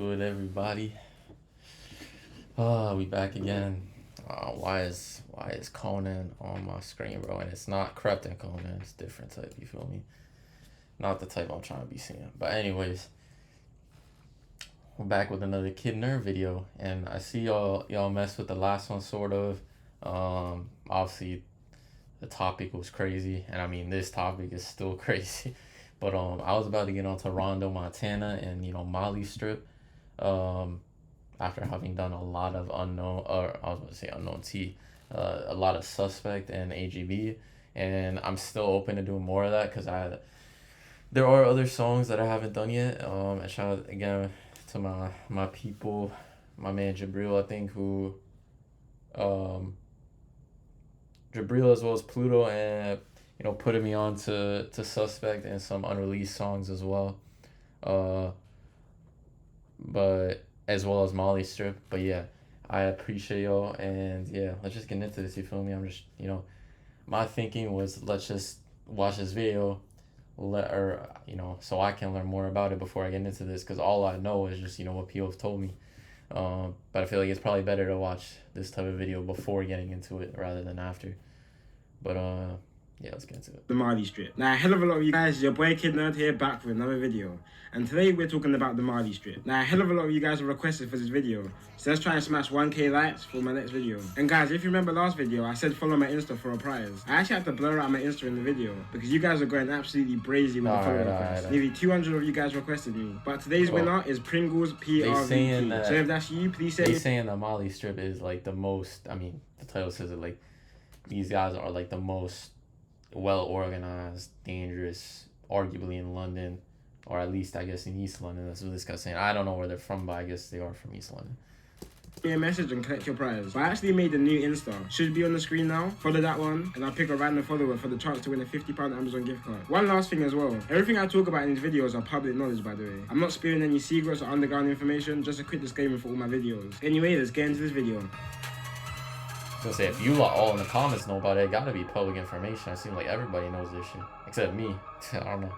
Good, everybody. We back again. Why is Conan on my screen, bro? And it's not Krypton Conan. It's different type. You feel me? Not the type I'm trying to be seeing. But anyways, we're back with another Kid Nerd video, and I see y'all messed with the last one sort of. Obviously, the topic was crazy, and I mean this topic is still crazy. But I was about to get onto Rondo, Montana, and Malistrip. After having done a lot of unknown, or I was going to say unknown T, a lot of Suspect and AGB, and I'm still open to doing more of that because there are other songs that I haven't done yet. And shout out again to my people, my man Jabril, I think, who, Jabril as well as Pluto, and putting me on to Suspect and some unreleased songs as well. But as well as Malistrip. But yeah, I appreciate y'all, and yeah, let's just get into this. You feel me? I'm just my thinking was, let's just watch this video, so I can learn more about it before I get into this, because all I know is just what people have told me. But I feel like it's probably better to watch this type of video before getting into it rather than after. But yeah, let's get into it. The Malistrip. Now, a hell of a lot of you guys, your boy Kid Nerd here, back with another video. And today we're talking about the Malistrip. Now, a hell of a lot of you guys have requested for this video, so let's try and smash 1k likes for my next video. And guys, if you remember last video, I said follow my Insta for a prize. I actually had to blur out my Insta in the video, because you guys are going absolutely brazy with the follow requests. Nearly 200 of you guys requested me. But today's winner is Pringles PRVT. So if that's you, please say... They saying that Malistrip is like the most, I mean, the title says it, like, these guys are like the most well-organized, dangerous, arguably in London, or at least I guess in East London. That's what this guy's saying. I don't know where they're from, but I guess they are from East London. Me a message and collect your prize. But I actually made a new Insta. Should be on the screen now. Follow that one, and I'll pick a random follower for the chance to win a £50 Amazon gift card. One last thing as well. Everything I talk about in these videos are public knowledge, by the way. I'm not spewing any secrets or underground information, just a quick disclaimer for all my videos. Anyway, let's get into this video. I was gonna say, if you lot all in the comments know about it, it gotta be public information. It seems like everybody knows this shit, except me. I don't know.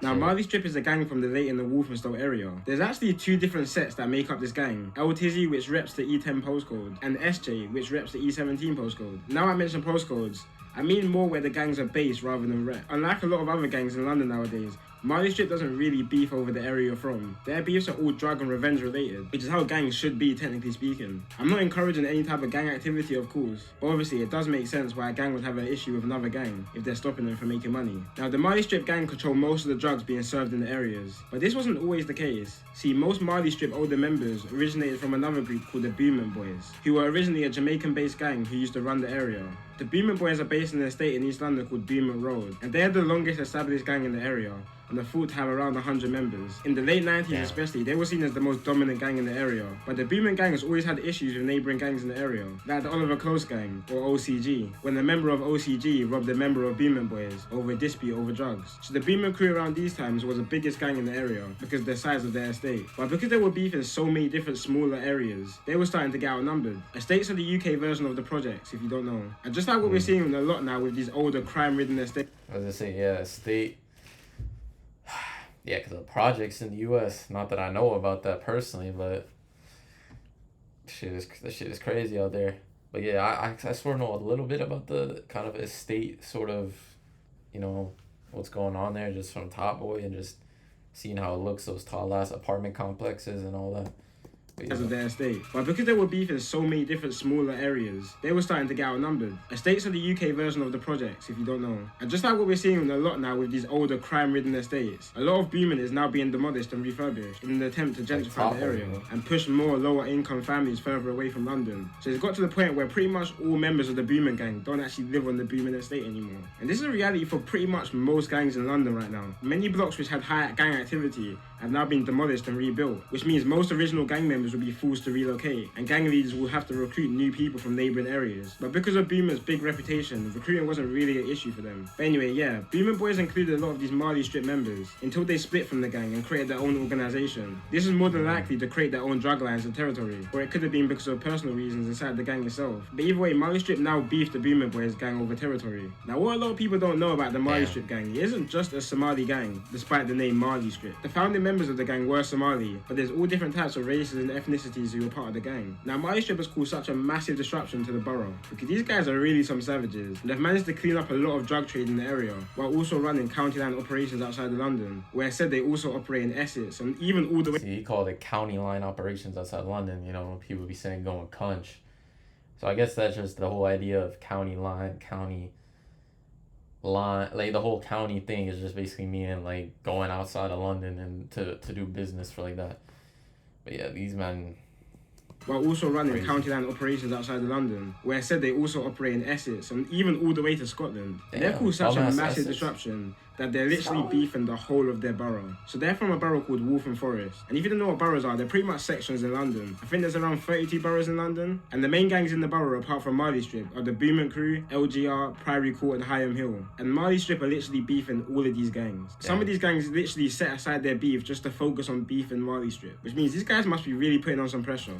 Now, Malistrip is a gang from the Leighton and Walthamstow area. There's actually two different sets that make up this gang. LTZ, which reps the E10 postcode, and SJ, which reps the E17 postcode. Now I mention postcodes, I mean more where the gangs are based rather than rep. Unlike a lot of other gangs in London nowadays, Malistrip doesn't really beef over the area you're from. Their beefs are all drug and revenge related, which is how gangs should be, technically speaking. I'm not encouraging any type of gang activity, of course, but obviously it does make sense why a gang would have an issue with another gang if they're stopping them from making money. Now, the Malistrip gang control most of the drugs being served in the areas, but this wasn't always the case. See, most Malistrip older members originated from another group called the Booming Boys, who were originally a Jamaican-based gang who used to run the area. The Booming Boys are based in an estate in East London called Booming Road, and they're the longest established gang in the area, and are thought to have around 100 members. In the late 90s especially, they were seen as the most dominant gang in the area, but the Booming gang has always had issues with neighbouring gangs in the area, like the Oliver Close gang, or OCG, when a member of OCG robbed a member of Booming Boys over a dispute over drugs. So the Booming crew around these times was the biggest gang in the area, because of the size of their estate. But because they were beefing so many different smaller areas, they were starting to get outnumbered. Estates are the UK version of the projects, if you don't know. And just like what we're seeing a lot now with these older crime-ridden estates. I was gonna say, yeah, estate. Yeah, because the projects in the U.S., not that I know about that personally, but the shit is crazy out there. But yeah, I sort of know a little bit about the kind of estate sort of, what's going on there, just from Top Boy and just seeing how it looks, those tall ass apartment complexes and all that. As of their estate. But because they were beefing so many different smaller areas, they were starting to get outnumbered. Estates are the UK version of the projects, if you don't know. And just like what we're seeing a lot now with these older crime-ridden estates, a lot of Booming is now being demolished and refurbished in an attempt to gentrify the area and push more lower-income families further away from London. So it's got to the point where pretty much all members of the Booming gang don't actually live on the Booming estate anymore. And this is a reality for pretty much most gangs in London right now. Many blocks which had high gang activity have now been demolished and rebuilt, which means most original gang members will be forced to relocate, and gang leaders will have to recruit new people from neighbouring areas. But because of Booming's big reputation, recruiting wasn't really an issue for them. But anyway, yeah, Booming Boys included a lot of these Malistrip members until they split from the gang and created their own organisation. This is more than likely to create their own drug lines and territory, or it could have been because of personal reasons inside the gang itself. But either way, Malistrip now beefed the Booming Boys gang over territory. Now, what a lot of people don't know about the Malistrip gang, it isn't just a Somali gang, despite the name Malistrip. The founding members members of the gang were Somali, but there's all different types of races and ethnicities who were part of the gang. Now, Malistrip has caused such a massive disruption to the borough, because these guys are really some savages, and they've managed to clean up a lot of drug trade in the area, while also running county line operations outside of London, where it said they also operate in Essex, and even all the way... See, he called it county line operations outside London, you know, people be saying going cunch. So I guess that's just the whole idea of county line, like the whole county thing is just basically meaning like going outside of London and to do business for like that. But yeah, these men... While also running crazy county line operations outside of London, where it said they also operate in Essex, and even all the way to Scotland. Damn, they're caused such a massive Essex disruption that they're literally beefing the whole of their borough. So they're from a borough called Waltham Forest. And if you don't know what boroughs are, they're pretty much sections in London. I think there's around 32 boroughs in London. And the main gangs in the borough, apart from Malistrip, are the Boomant Crew, LGR, Priory Court and Higham Hill. And Malistrip are literally beefing all of these gangs. Damn. Some of these gangs literally set aside their beef just to focus on beefing Malistrip, which means these guys must be really putting on some pressure.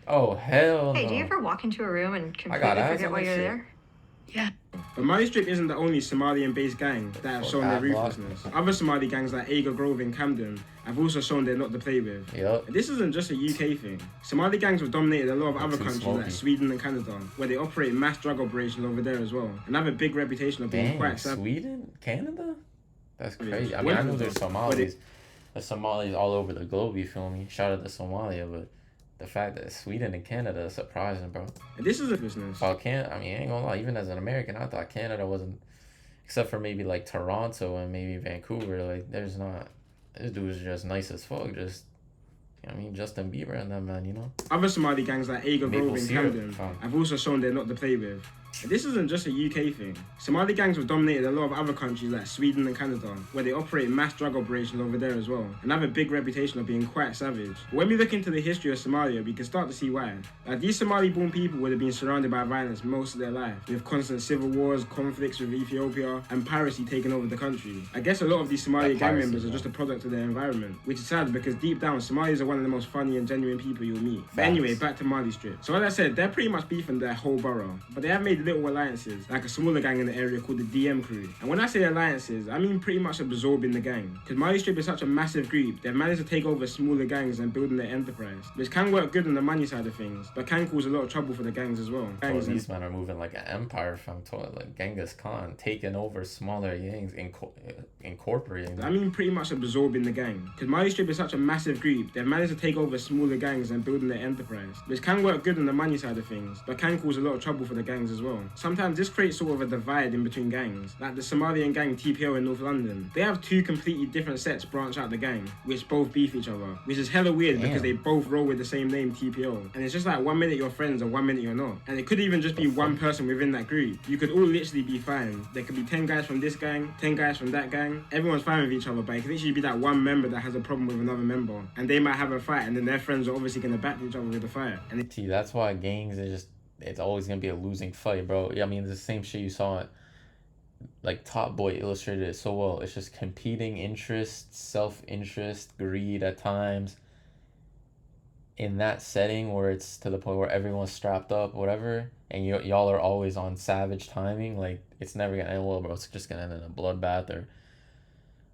Oh, hell Hey, no. do you ever walk into a room and completely ads forget on why this you're shit. there? Yeah. But Malistrip isn't the only Somalian-based gang that have shown their ruthlessness. Other Somali gangs like Aga Grove in Camden have also shown they're not to play with. Yep. And this isn't just a UK thing. Somali gangs have dominated a lot of other too countries smoky. like Sweden and Canada, where they operate mass drug operations over there as well, and have a big reputation of being Dang, quite savage. Sweden? Canada? That's crazy. I mean, Where I know is there's it? Somalis. There's Somalis all over the globe, you feel me? Shout out to Somalia, but the fact that Sweden and Canada is surprising, bro. And this is a business. So I ain't gonna lie, even as an American, I thought Canada wasn't, except for maybe like Toronto and maybe Vancouver, like there's not, this dude's just nice as fuck, just, I mean, Justin Bieber and them, man, you know? Other Somali gangs like Aga Maple Grove in syrup, Camden fam. have also shown they're not to play with. And this isn't just a UK thing. Somali gangs have dominated a lot of other countries like Sweden and Canada, where they operate mass drug operations over there as well, and have a big reputation of being quite savage. But when we look into the history of Somalia, we can start to see why. Like, these Somali-born people would have been surrounded by violence most of their life, with constant civil wars, conflicts with Ethiopia, and piracy taking over the country. I guess a lot of these Somali gang members are just a product of their environment, which is sad because deep down, Somalis are one of the most funny and genuine people you'll meet. But anyway, back to Malistrip. So as I said, they're pretty much beefing their whole borough, but they have made little alliances, like a smaller gang in the area called the DM Crew. And when I say alliances, I mean pretty much absorbing the gang. Because Malistrip is such a massive group, they've managed to take over smaller gangs and building their enterprise, which can work good on the money side of things, but can cause a lot of trouble for the gangs as well. Oh, these men are moving like an empire from like Genghis Khan, taking over smaller gangs, incorporating them. I mean pretty much absorbing the gang. Because Malistrip is such a massive group, they've managed to take over smaller gangs and building their enterprise, which can work good on the money side of things, but can cause a lot of trouble for the gangs as well. Sometimes this creates sort of a divide in between gangs, like the Somalian gang TPO in North London. They have two completely different sets branch out the gang, which both beef each other, which is hella weird because they both roll with the same name TPO. And it's just like 1 minute you're friends and 1 minute you're not. And it could even just be one person within that group. You could all literally be fine. There could be 10 guys from this gang, 10 guys from that gang. Everyone's fine with each other, but it could literally be that one member that has a problem with another member. And they might have a fight, and then their friends are obviously going to back each other with the fight. And See, that's why gangs are just, it's always gonna be a losing fight, bro. I mean, it's the same shit you saw, like Top Boy illustrated it so well. It's just competing interests, self-interest, greed at times. In that setting where it's to the point where everyone's strapped up, whatever, and y'all are always on savage timing, like, it's never gonna end well, bro. It's just gonna end in a bloodbath, or,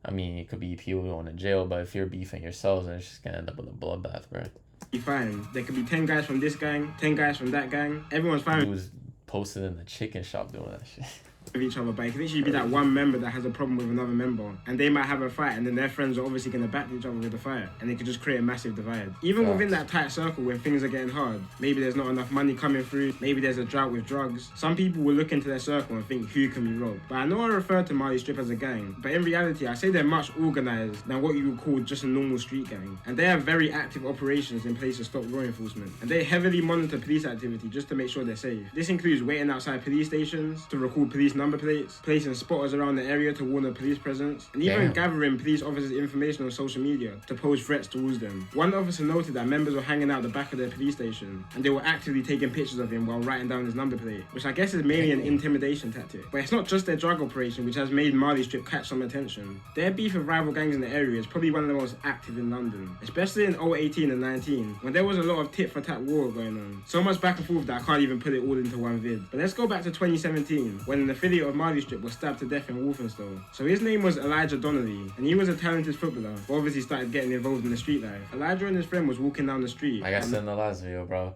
I mean, it could be people going to jail, but if you're beefing yourselves, then it's just gonna end up with a bloodbath, bro. be fine. There could be 10 guys from this gang, 10 guys from that gang. Everyone's fine He was posted in the chicken shop doing that shit. with each other, but it could literally be that one member that has a problem with another member, and they might have a fight, and then their friends are obviously going to back each other with the fight, and it could just create a massive divide. Even within that tight circle where things are getting hard, maybe there's not enough money coming through, maybe there's a drought with drugs, some people will look into their circle and think, who can we rob? But I know I refer to Malistrip as a gang, but in reality I say they're much organised than what you would call just a normal street gang, and they have very active operations in place to stop law enforcement, and they heavily monitor police activity just to make sure they're safe. This includes waiting outside police stations to record police number plates, placing spotters around the area to warn of police presence, and even gathering police officers' information on social media to pose threats towards them. One officer noted that members were hanging out the back of their police station, and they were actively taking pictures of him while writing down his number plate, which I guess is mainly an intimidation tactic. But it's not just their drug operation which has made Malistrip catch some attention. Their beef with rival gangs in the area is probably one of the most active in London, especially in 2018 and 19, when there was a lot of tit-for-tat war going on. So much back and forth that I can't even put it all into one vid. But let's go back to 2017, when in the affiliate of Malistrip, was stabbed to death in Walthamstow. So his name was Elijah Donnelly, and he was a talented footballer, but obviously started getting involved in the street life. Elijah and his friend was walking down the street. Like I said in the last video, bro,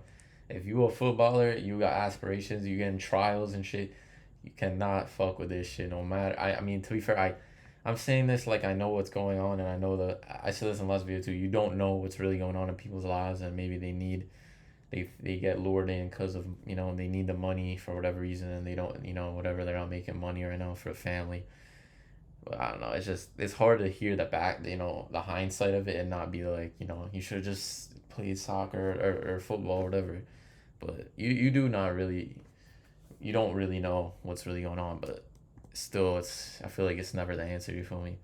if you a footballer, you got aspirations, you getting trials and shit, you cannot fuck with this shit no matter. I mean, to be fair, I'm saying this like I know what's going on, and I know that I said this in the last video too. You don't know what's really going on in people's lives, and maybe they get lured in because of, you know, they need the money for whatever reason, and they don't, you know, whatever, they're not making money right now for a family. But I don't know, it's hard to hear the the hindsight of it and not be like, you know, you should have just played soccer or football or whatever. But you don't really know what's really going on, but still, I feel like it's never the answer, you feel me?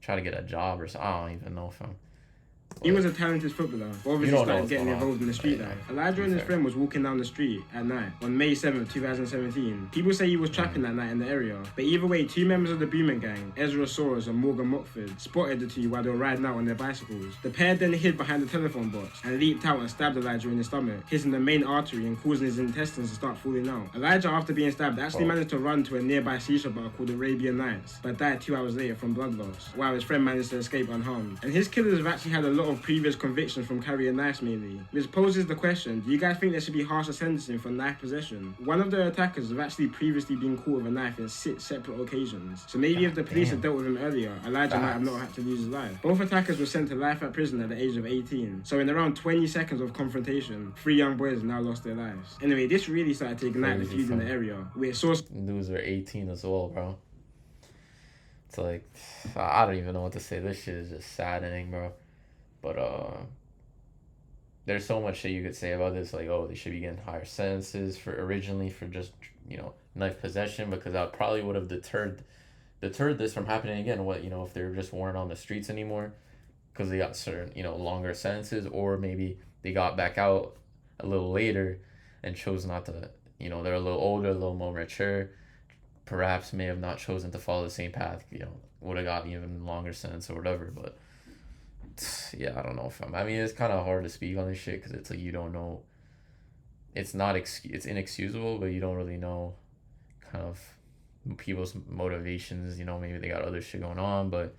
Try to get a job or something, I don't even know if I'm... He was a talented footballer, but obviously started getting involved in the street life. Elijah and his friend was walking down the street at night on May 7th, 2017. People say he was trapping that night in the area, but either way, two members of the Boomer gang, Ezra Soares and Morgan Mockford, spotted the two while they were riding out on their bicycles. The pair then hid behind the telephone box and leaped out and stabbed Elijah in the stomach, hitting the main artery and causing his intestines to start falling out. Elijah, after being stabbed, actually managed to run to a nearby shisha bar called Arabian Nights, but died 2 hours later from blood loss, while his friend managed to escape unharmed. And his killers have actually had a lot of previous convictions from carrying knives mainly, which poses the question, do you guys think there should be harsher sentencing for knife possession? One of the attackers have actually previously been caught with a knife in 6 separate occasions, so maybe if the police had dealt with him earlier, Elijah might have not had to lose his life. Both attackers were sent to life at prison at the age of 18, so in around 20 seconds of confrontation, 3 young boys now lost their lives. Anyway, this really started to ignite the feud in the area, with source... Dudes are 18 as well, bro. It's like, I don't even know what to say. This shit is just saddening, bro. But there's so much shit you could say about this, like, oh, they should be getting higher sentences originally for just, you know, knife possession, because that probably would have deterred this from happening again. What, you know, if they just weren't on the streets anymore because they got certain, you know, longer sentences, or maybe they got back out a little later and chose not to, you know, they're a little older, a little more mature, perhaps may have not chosen to follow the same path, you know, would have got even longer sentence or whatever. But yeah, I don't know I mean, it's kind of hard to speak on this shit because it's like you don't know. It's inexcusable, but you don't really know kind of people's motivations. You know, maybe they got other shit going on, but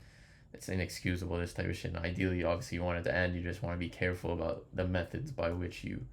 it's inexcusable, this type of shit. And ideally, obviously, you want it to end. You just want to be careful about the methods by which you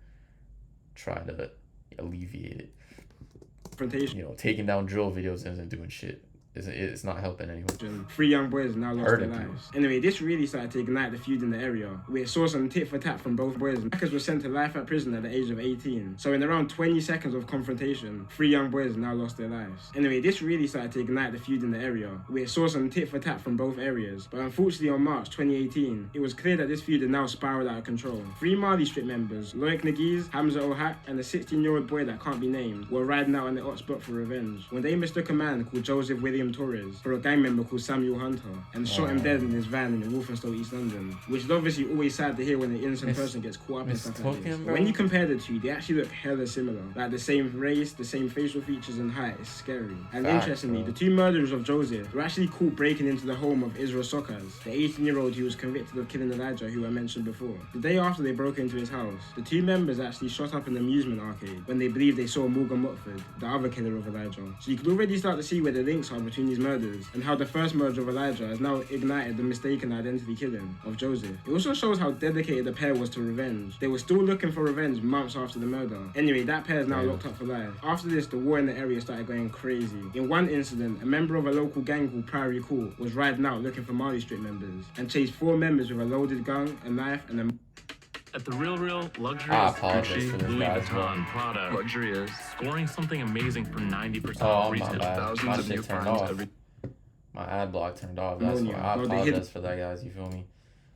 try to alleviate it. You know, taking down drill videos isn't doing shit. It's not helping anyone. 3 young boys now lost their lives. Anyway, this really started to ignite the feud in the area, where it saw some tit for tat from both boys. Attackers were sent to life at prison at the age of 18. So in around 20 seconds of confrontation, 3 young boys now lost their lives. Anyway, this really started to ignite the feud in the area, where it saw some tit for tat from both areas. But unfortunately, on March 2018, it was clear that this feud had now spiraled out of control. 3 Malistrip members, Loic Nagiz, Hamza Ohak, and a 16-year-old boy that can't be named, were riding out on the hotspot for revenge when they mistook a man called Joseph William Torres for a gang member called Samuel Hunter and shot him dead in his van in Walthamstow, East London, which is obviously always sad to hear when an innocent person gets caught up in stuff like this. But when you compare the two, they actually look hella similar, like the same race, the same facial features and height. It's scary. And interestingly, the 2 murderers of Joseph were actually caught breaking into the home of Ezra Soares, the 18-year-old who was convicted of killing Elijah, who I mentioned before. The day after they broke into his house, the 2 members actually shot up an amusement arcade when they believed they saw Morgan Mockford, the other killer of Elijah. So you could already start to see where the links are between these murders, and how the first murder of Elijah has now ignited the mistaken identity killing of Joseph. It also shows how dedicated the pair was to revenge. They were still looking for revenge months after the murder. Anyway, that pair is now locked up for life. After this, the war in the area started going crazy. In one incident, a member of a local gang called Priory Court was riding out looking for Malistrip members and chased 4 members with a loaded gun, a knife, and a... At the Real luxury is Gucci, Louis Vuitton, Prada. Luxury is scoring something amazing for 90% of retail. Thousands of new finds every... My ad block turned off. That's why I apologize for that, guys. You feel me?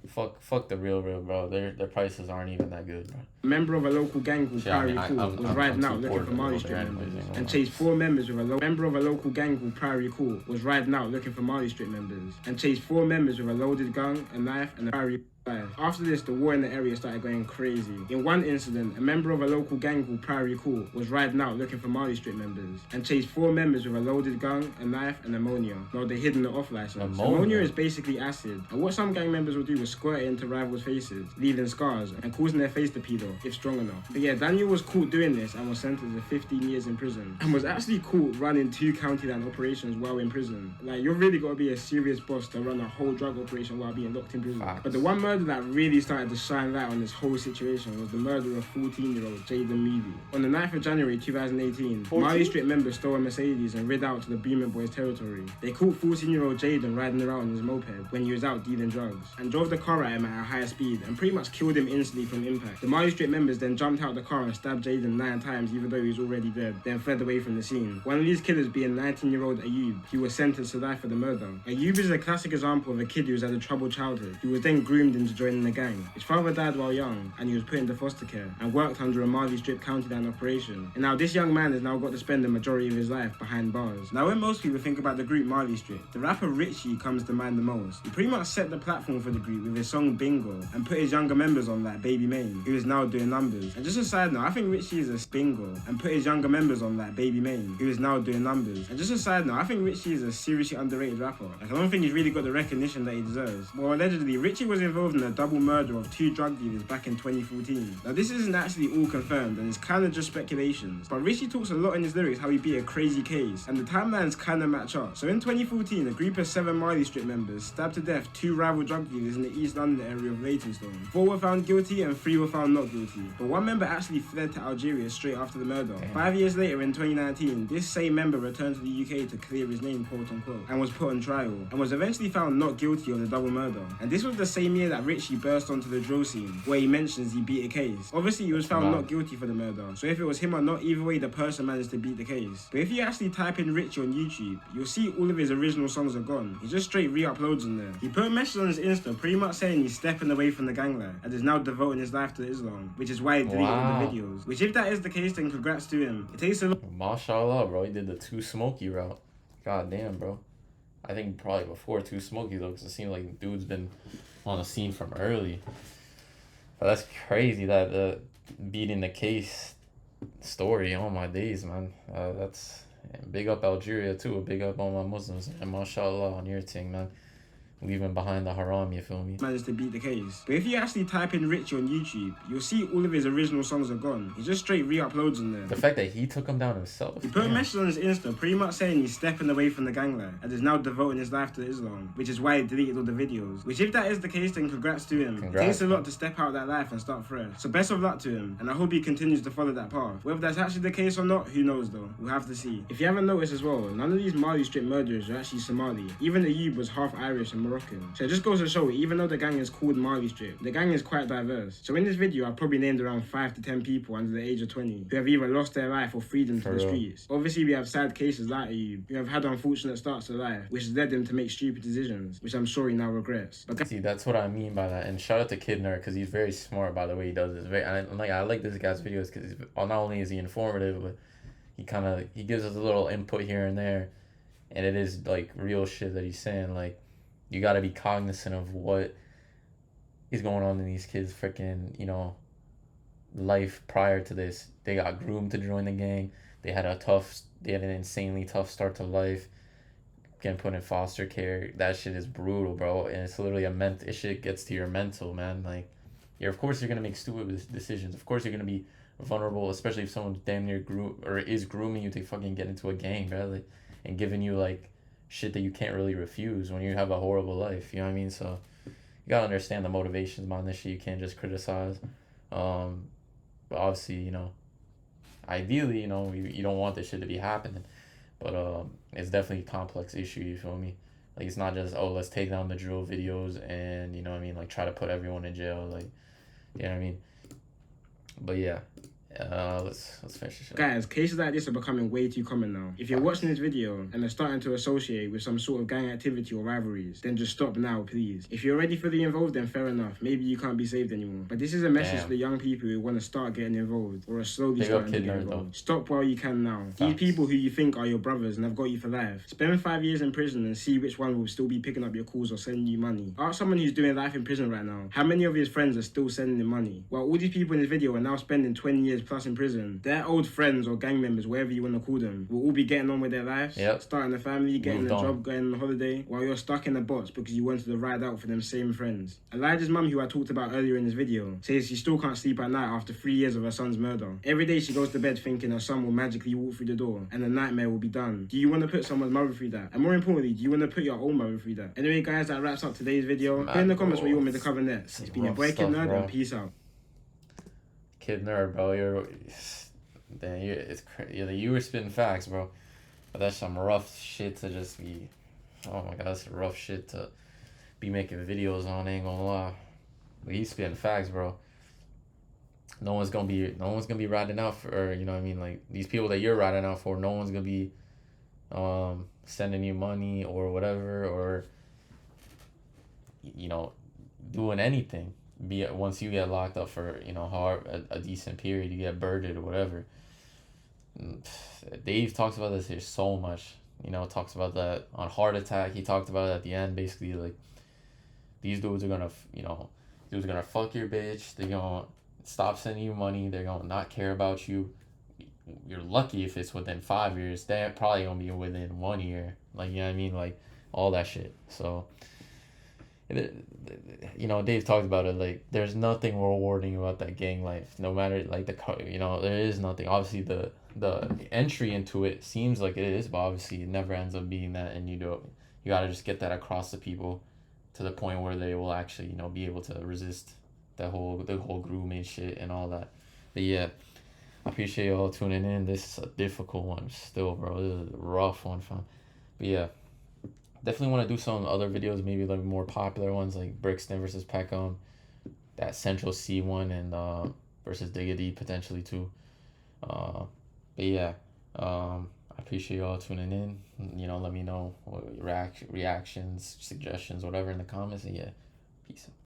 Fuck the Real, bro. Their prices aren't even that good, bro. A member of a local gang called Priory Court was riding out looking for Malistrip members and chased 4 members with a member of a local gang called Priory Court was riding out looking for Malistrip members and chased 4 members with a loaded gun, a knife, and a Priory. After this, the war in the area started going crazy. In one incident, a member of a local gang called Priory Court was riding out looking for Malistrip members and chased 4 members with a loaded gun, a knife, and ammonia, while they hid in the off-license. Ammonia is basically acid, and what some gang members would do was squirt it into rivals' faces, leaving scars and causing their face to peel off, if strong enough. But yeah, Daniel was caught doing this and was sentenced to 15 years in prison, and was actually caught running 2 county line operations while in prison. Like, you've really got to be a serious boss to run a whole drug operation while being locked in prison. But the one murder that really started to shine light on this whole situation was the murder of 14-year-old Jaden Meavy. On the 9th of January 2018, Malistrip members stole a Mercedes and rid out to the Beamer Boys territory. They caught 14-year-old Jaden riding around on his moped when he was out dealing drugs, and drove the car at him at a high speed and pretty much killed him instantly from impact. The Malistrip members then jumped out the car and stabbed Jaden 9 times even though he was already dead, then fled away from the scene. One of these killers being 19-year-old Ayub, he was sentenced to die for the murder. Ayub is a classic example of a kid who's had a troubled childhood. He was then groomed into joining the gang. His father died while young, and he was put into foster care and worked under a Malistrip county line operation. And now this young man has now got to spend the majority of his life behind bars. Now when most people think about the group Malistrip, the rapper Richie comes to mind the most. He pretty much set the platform for the group with his song Bingo, and put his younger members on like Baby Maine, who is now doing numbers. And just a side note, I think Richie is a bingo, and put his younger members on like Baby Maine, who is now doing numbers. And just a side note, I think Richie is a seriously underrated rapper. Like, I don't think he's really got the recognition that he deserves. Well, allegedly, Richie was involved in a double murder of 2 drug dealers back in 2014. Now this isn't actually all confirmed and it's kind of just speculations, but Richie talks a lot in his lyrics how he beat a crazy case, and the timelines kind of match up. So in 2014, a group of 7 Malistrip members stabbed to death 2 rival drug dealers in the East London area of Leytonstone. 4 were found guilty and 3 were found not guilty, but one member actually fled to Algeria straight after the murder. 5 years later in 2019, this same member returned to the UK to clear his name, quote unquote, and was put on trial, and was eventually found not guilty of the double murder. And this was the same year that Richie burst onto the drill scene, where he mentions he beat a case. Obviously he was found not guilty for the murder, so if it was him or not, either way the person managed to beat the case. But if you actually type in Richie on YouTube, you'll see all of his original songs are gone. He just straight re-uploads them there. He put a message on his Insta pretty much saying he's stepping away from the gang life and is now devoting his life to Islam, which is why he deleted all the videos. Which if that is the case, then congrats to him. It takes a lot. Mashallah, bro. He did the Too Smoky route. God damn, bro. I think probably before Too Smoky though, because it seems like dude's been on the scene from early. But that's crazy that beating the case story. Oh my days, man. That's big up Algeria too. Big up all my Muslims, and mashallah on your thing, man. Leaving behind the haram, you feel me? Managed to beat the case. But if you actually type in Richie on YouTube, you'll see all of his original songs are gone. He just straight re-uploads them there. The fact that he took them down himself. He put a message on his Insta pretty much saying he's stepping away from the gang life and is now devoting his life to Islam, which is why he deleted all the videos. Which if that is the case, then congrats to him. It takes a lot to step out of that life and start fresh. So best of luck to him, and I hope he continues to follow that path. Whether that's actually the case or not, who knows though. We'll have to see. If you haven't noticed as well, none of these Malistrip murderers are actually Somali. Even Ayub was half Irish and Moroccan. So it just goes to show, even though the gang is called Malistrip, the gang is quite diverse. So in this video, I've probably named around 5 to 10 people under the age of 20 who have either lost their life or freedom to the streets. Obviously, we have sad cases like Ayub, who have had unfortunate starts to life, which has led them to make stupid decisions, which I'm sure he now regrets. But see, that's what I mean by that. And shout out to Kidner, because he's very smart by the way he does this. I like this guy's videos because not only is he informative, but he gives us a little input here and there, and it is like real shit that he's saying. Like, you got to be cognizant of what is going on in these kids' freaking, life prior to this. They got groomed to join the gang. They had an insanely tough start to life. Getting put in foster care. That shit is brutal, bro. And it's literally it shit gets to your mental, man. Like, of course you're going to make stupid decisions. Of course you're going to be vulnerable, especially if someone's damn near is grooming you to fucking get into a gang, bro. Like, and giving you, like, shit that you can't really refuse when you have a horrible life, you know what I mean? So you gotta understand the motivations behind this shit. You can't just criticize. But obviously, ideally, you don't want this shit to be happening. But it's definitely a complex issue, you feel me? Like, it's not just, let's take down the drill videos and, like, try to put everyone in jail, like, you know what I mean? But yeah, let's finish this show. Guys, cases like this are becoming way too common now. If you're watching this video and are starting to associate with some sort of gang activity or rivalries, then just stop now, please. If you're already fully involved, then fair enough. Maybe you can't be saved anymore. But this is a message to the young people who want to start getting involved or are slowly starting to get involved. Stop while you can now. These people who you think are your brothers and have got you for life, spend 5 years in prison and see which one will still be picking up your calls or sending you money. Ask someone who's doing life in prison right now, how many of his friends are still sending him money? While all these people in this video are now spending 20 years plus in prison, their old friends or gang members, whatever you want to call them, will all be getting on with their lives, starting a family, getting a job, going on holiday, while you're stuck in the box because you wanted to ride out for them same friends. Elijah's mum, who I talked about earlier in this video, says she still can't sleep at night after 3 years of her son's murder. Every day she goes to bed thinking her son will magically walk through the door and the nightmare will be done. Do you want to put someone's mother through that? And more importantly, do you want to put your own mother through that? Anyway guys, that wraps up today's video. Put in the comments what you want me to cover next. It's been your boy Kid Nerd, and peace out. Kid Nerd, bro, you were spitting facts, bro. But that's some rough shit to just be. Oh my god, that's rough shit to be making videos on. Ain't gonna lie, but he's spitting facts, bro. No one's gonna be riding out for, you know what I mean, like these people that you're riding out for. No one's gonna be sending you money or whatever, or you know, doing anything. Be it once you get locked up for, you know, a decent period, you get birded or whatever. Dave talks about this here so much, you know, talks about that on Heart Attack. He talked about it at the end, basically, like, these dudes are gonna, you know, dudes are gonna fuck your bitch, they're gonna stop sending you money, they're gonna not care about you. You're lucky if it's within 5 years, they're probably gonna be within 1 year, like, you know what I mean, like, all that shit. So, you know, Dave talked about it, like, there's nothing rewarding about that gang life, no matter, like, you know, there is nothing. Obviously, the entry into it seems like it is, but obviously it never ends up being that, and you gotta just get that across to people to the point where they will actually, you know, be able to resist the whole grooming shit and all that. But yeah, I appreciate y'all tuning in. This is a difficult one still, bro. This is a rough one, fam. But yeah, definitely want to do some other videos, maybe like more popular ones, like Brixton versus Peckham, that Central C one, and versus Diggity potentially too. But yeah, I appreciate y'all tuning in. You know, let me know what reactions, suggestions, whatever in the comments. And yeah, peace out.